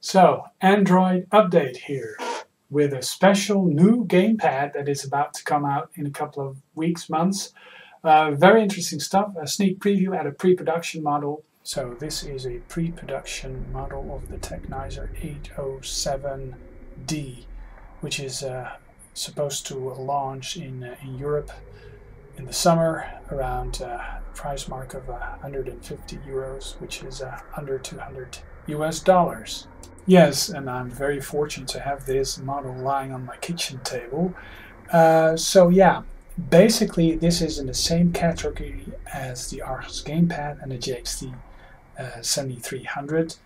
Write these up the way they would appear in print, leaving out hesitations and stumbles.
So, Android update here with a special new gamepad that is about to come out in a couple of weeks, months. Very interesting stuff. A sneak preview at a pre-production model. So this is a pre-production model of the TEK807D, which is supposed to launch in Europe in the summer around a price mark of 150 euros, which is under $200 US. Yes, and I'm very fortunate to have this model lying on my kitchen table. So yeah, basically this is in the same category as the Archos Gamepad and the JXD S7300,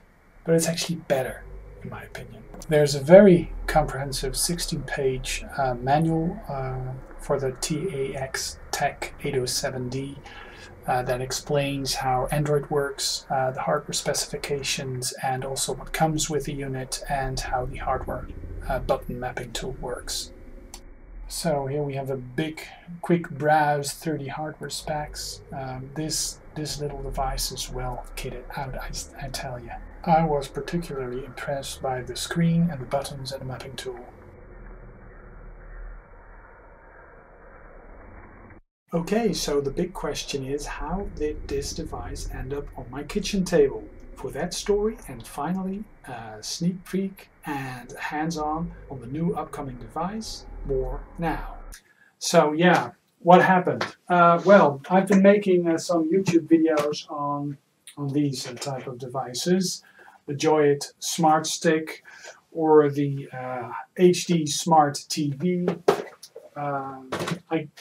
but it's actually better in my opinion. There's a very comprehensive 16-page manual for the TEK807D that explains how Android works, the hardware specifications, and also what comes with the unit, and how the hardware button mapping tool works. So here we have a quick browse through the hardware specs. This little device is well kitted out, I tell you. I was particularly impressed by the screen and the buttons and the mapping tool. Okay, so the big question is, how did this device end up on my kitchen table? For that story, and finally a sneak peek and hands-on on the new upcoming device, more now. So yeah, what happened? Well, I've been making some YouTube videos on these type of devices, the Joy-It Smart Stick or the HD Smart TV.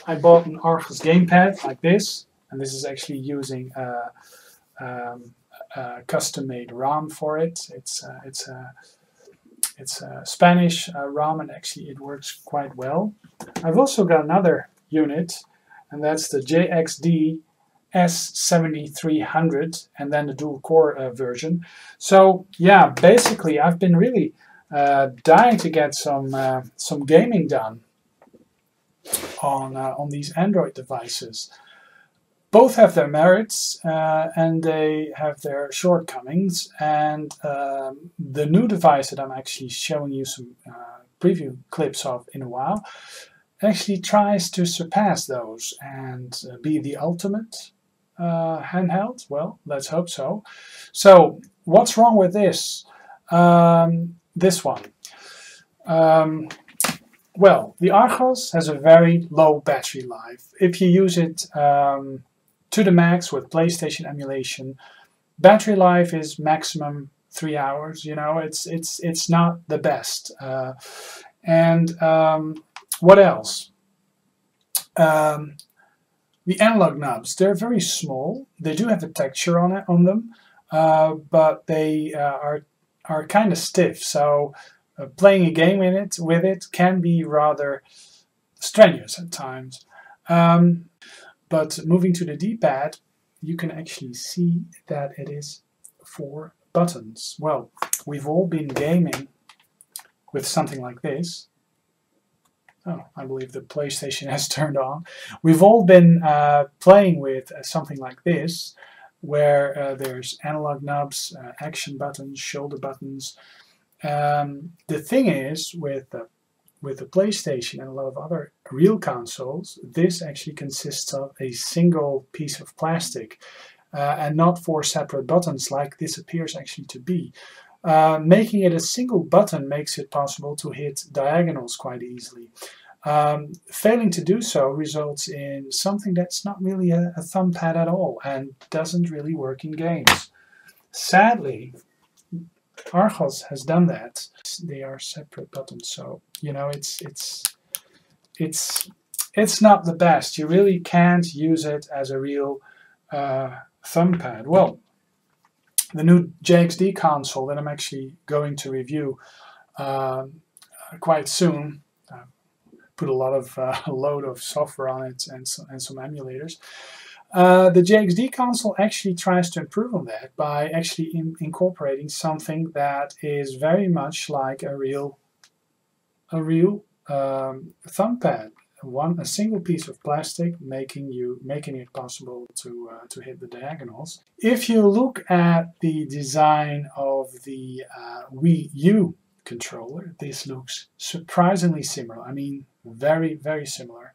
I bought an Archos Gamepad like this, and this is actually using a custom-made ROM for it. It's a Spanish ROM, and actually it works quite well. I've also got another unit, and that's the JXD S7300, and then the dual-core version. So yeah, basically I've been really dying to get some gaming done on these Android devices. Both have their merits and they have their shortcomings, and the new device that I'm actually showing you some preview clips of in a while actually tries to surpass those and be the ultimate handheld. Well, let's hope so. So what's wrong with this? This one. Well, the Archos has a very low battery life. If you use it to the max with PlayStation emulation, battery life is maximum 3 hours. You know, it's not the best. What else? The analog knobs, they're very small. They do have a texture on them, but they are kind of stiff. So playing a game with it can be rather strenuous at times. But moving to the D-pad, you can actually see that it is 4 buttons. Well, we've all been gaming with something like this. Oh, I believe the PlayStation has turned on. We've all been playing with something like this, where there's analog knobs, action buttons, shoulder buttons. The thing is, with the PlayStation and a lot of other real consoles, this actually consists of a single piece of plastic and not 4 separate buttons like this appears actually to be. Making it a single button makes it possible to hit diagonals quite easily. Failing to do so results in something that's not really a thumb pad at all and doesn't really work in games. Sadly, Archos has done that. They are separate buttons, so you know it's not the best. You really can't use it as a real thumb pad. Well, the new JXD console that I'm actually going to review quite soon. Put a lot of load of software on it and some emulators. The JXD console actually tries to improve on that by actually incorporating something that is very much like a real thumb pad. A single piece of plastic, making it possible to hit the diagonals. If you look at the design of the Wii U controller, this looks surprisingly similar. I mean, very, very similar.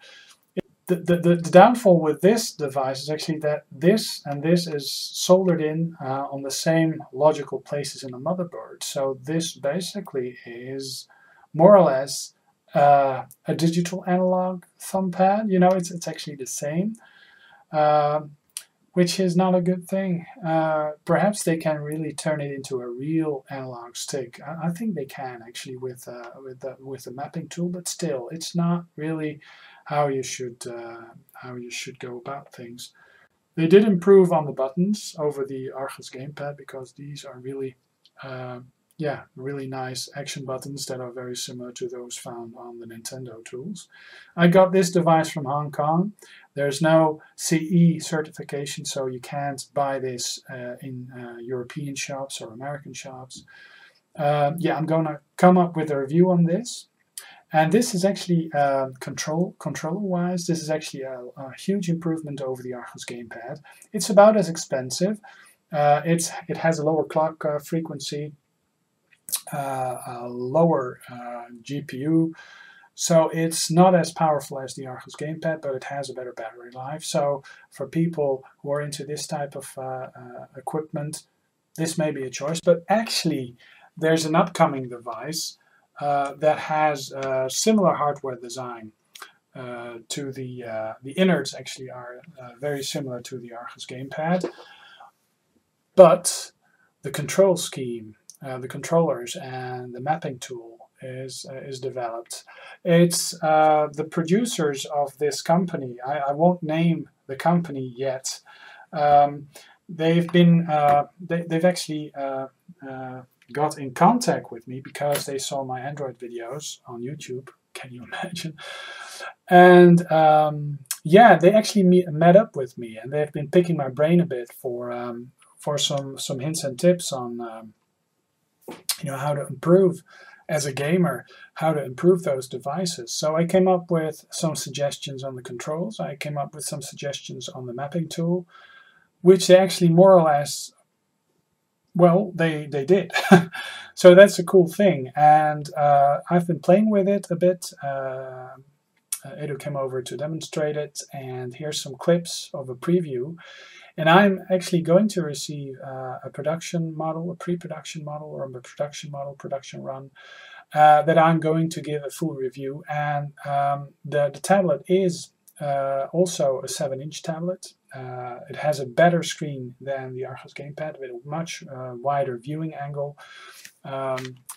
The downfall with this device is actually that this and this is soldered in on the same logical places in the motherboard. So this basically is more or less a digital analog thumb pad. You know, it's actually the same, which is not a good thing. Perhaps they can really turn it into a real analog stick. I think they can actually with the mapping tool, but still, it's not really how you should go about things. They did improve on the buttons over the Archos Gamepad because these are really really nice action buttons that are very similar to those found on the Nintendo tools. I got this device from Hong Kong. There's no CE certification, so you can't buy this in European shops or American shops. I'm going to come up with a review on this. And this is actually, controller-wise, this is actually a huge improvement over the Archos Gamepad. It's about as expensive. It has a lower clock frequency, a lower GPU, so it's not as powerful as the Archos Gamepad, but it has a better battery life. So for people who are into this type of equipment, this may be a choice. But actually, there's an upcoming device that has similar hardware design to the innards. Actually, are very similar to the Archos Gamepad, but the control scheme, the controllers, and the mapping tool is developed. It's the producers of this company. I won't name the company yet. They've actually got in contact with me because they saw my Android videos on YouTube. Can you imagine? And they actually met up with me, and they've been picking my brain a bit for some hints and tips on how to improve as a gamer, how to improve those devices. So I came up with some suggestions on the controls. I came up with some suggestions on the mapping tool, which they actually more or less, well, they did. So that's a cool thing. And I've been playing with it a bit. Edu came over to demonstrate it, and here's some clips of a preview. And I'm actually going to receive a production model, a pre-production model, or a production model, production run, that I'm going to give a full review. And the tablet is also a 7-inch tablet. It has a better screen than the Archos Gamepad with a much wider viewing angle.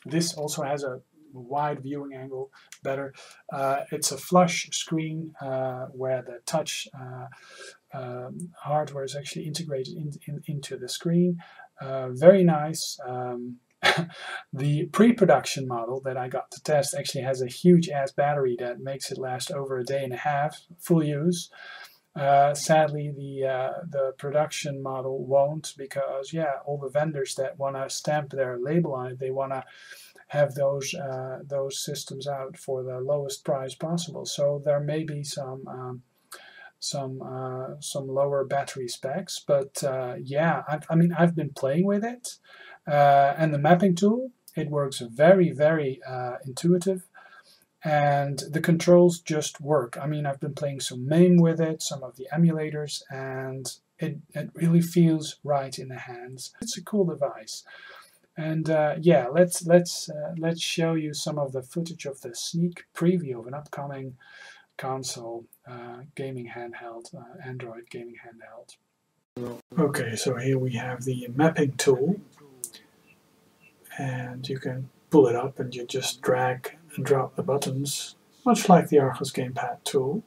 This also has a wide viewing angle, better. It's a flush screen where the touch hardware is actually integrated into the screen. Very nice. The pre-production model that I got to test actually has a huge ass battery that makes it last over a day and a half, full use. Sadly, the production model won't, because all the vendors that want to stamp their label on it, they want to have those systems out for the lowest price possible. So there may be some lower battery specs, but I mean, I've been playing with it, and the mapping tool, it works very, very intuitive, and the controls just work. I mean, I've been playing some MAME with it, some of the emulators, and it really feels right in the hands. It's a cool device. And let's show you some of the footage of the sneak preview of an upcoming console, gaming handheld, Android gaming handheld. Okay, so here we have the mapping tool, and you can pull it up and you just drag and drop the buttons, much like the Archos Gamepad tool.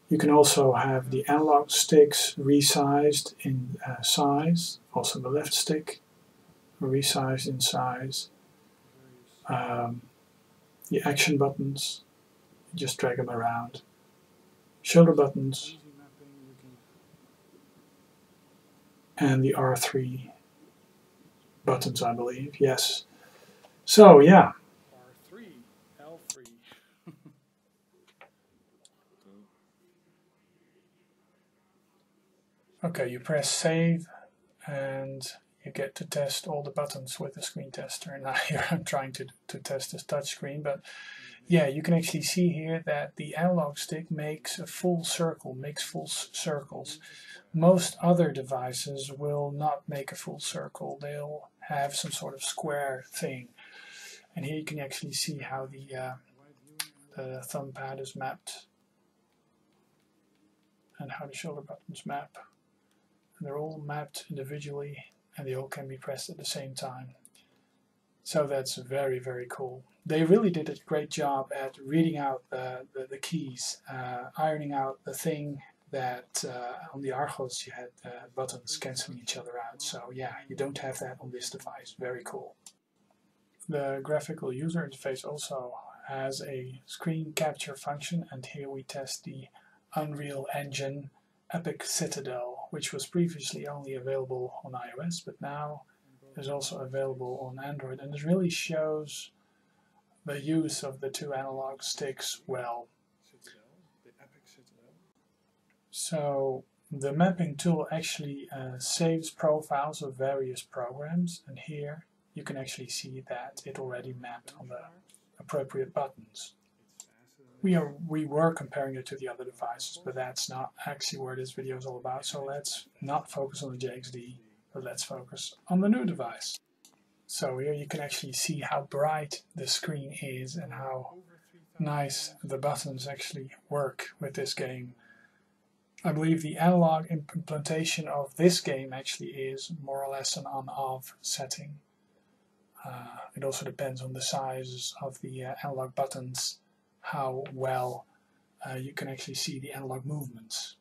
You can also have the analog sticks resized in size, also the left stick resized in size. The action buttons, just drag them around. Shoulder buttons, and the R3 buttons, I believe. Yes. So yeah. R3, L3. Okay, you press save and you get to test all the buttons with the screen tester. Now here I'm trying to test this touch screen, but yeah, you can actually see here that the analog stick makes a full circle, makes full circles. Most other devices will not make a full circle. They'll have some sort of square thing. And here you can actually see how the thumb pad is mapped and how the shoulder buttons map. And they're all mapped individually and they all can be pressed at the same time. So that's very, very cool. They really did a great job at reading out the keys, ironing out the thing that on the Archos you had buttons cancelling each other out. So yeah, you don't have that on this device. Very cool. The graphical user interface also has a screen capture function, and here we test the Unreal Engine Epic Citadel, which was previously only available on iOS, but now is also available on Android, and it really shows the use of the two analog sticks well. So the mapping tool actually saves profiles of various programs, and here you can actually see that it already mapped on the appropriate buttons. We were comparing it to the other devices, but that's not actually where this video is all about, so let's not focus on the JXD, but let's focus on the new device. So here you can actually see how bright the screen is and how nice the buttons actually work with this game. I believe the analog implementation of this game actually is more or less an on-off setting. It also depends on the size of the analog buttons, how well you can actually see the analog movements.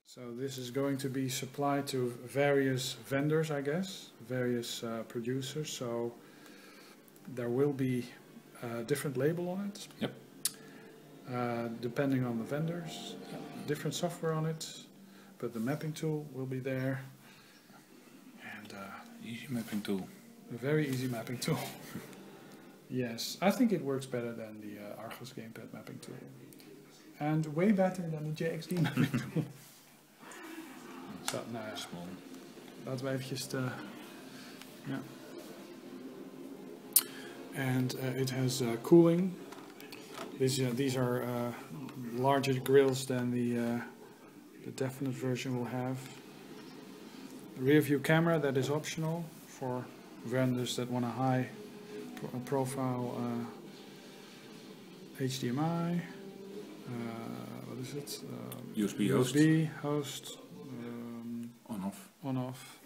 So this is going to be supplied to various vendors, I guess, various producers. So there will be a different label on it. Yep. Depending on the vendors, different software on it, but the mapping tool will be there. And easy mapping tool. A very easy mapping tool. Yes, I think it works better than the Archos Gamepad mapping tool. And way better than the JXD mapping tool. Zo, nou ja, laten we eventjes ja. And it has cooling. These are larger grills than the definite version will have. Rear view camera, that is optional for vendors that want a high profile HDMI. What is it? USB host. On-off. On-off.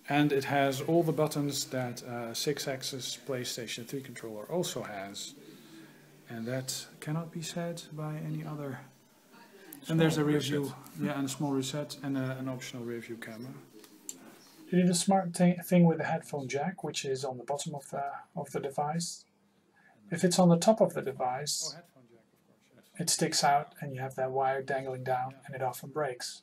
And it has all the buttons that a 6-axis PlayStation 3 controller also has. And that cannot be said by any other. And there's a rear view, yeah, and a small reset and an optional rear view camera. You did a smart thing with the headphone jack, which is on the bottom of the device. If it's on the top of the device, it sticks out and you have that wire dangling down and it often breaks.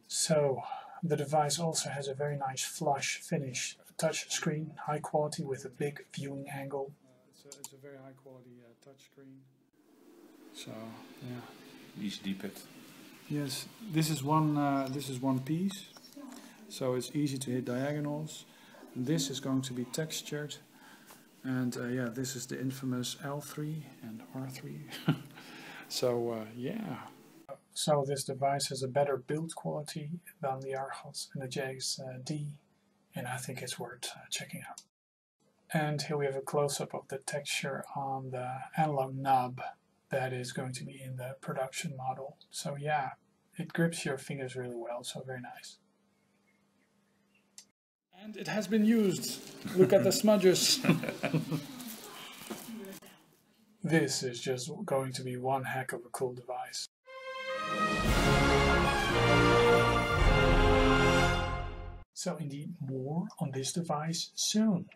So the device also has a very nice flush finish touch screen, high quality with a big viewing angle. It's a very high quality touch screen. So yeah. Easy D-pad. Yes, this is one piece, so it's easy to hit diagonals. This is going to be textured, and yeah, this is the infamous L3 and R3. So yeah. So this device has a better build quality than the Archos and the JXD, and I think it's worth checking out. And here we have a close-up of the texture on the analog knob that is going to be in the production model. So yeah, it grips your fingers really well, so very nice. And it has been used. Look at the smudges. This is just going to be one heck of a cool device. So indeed, more on this device soon.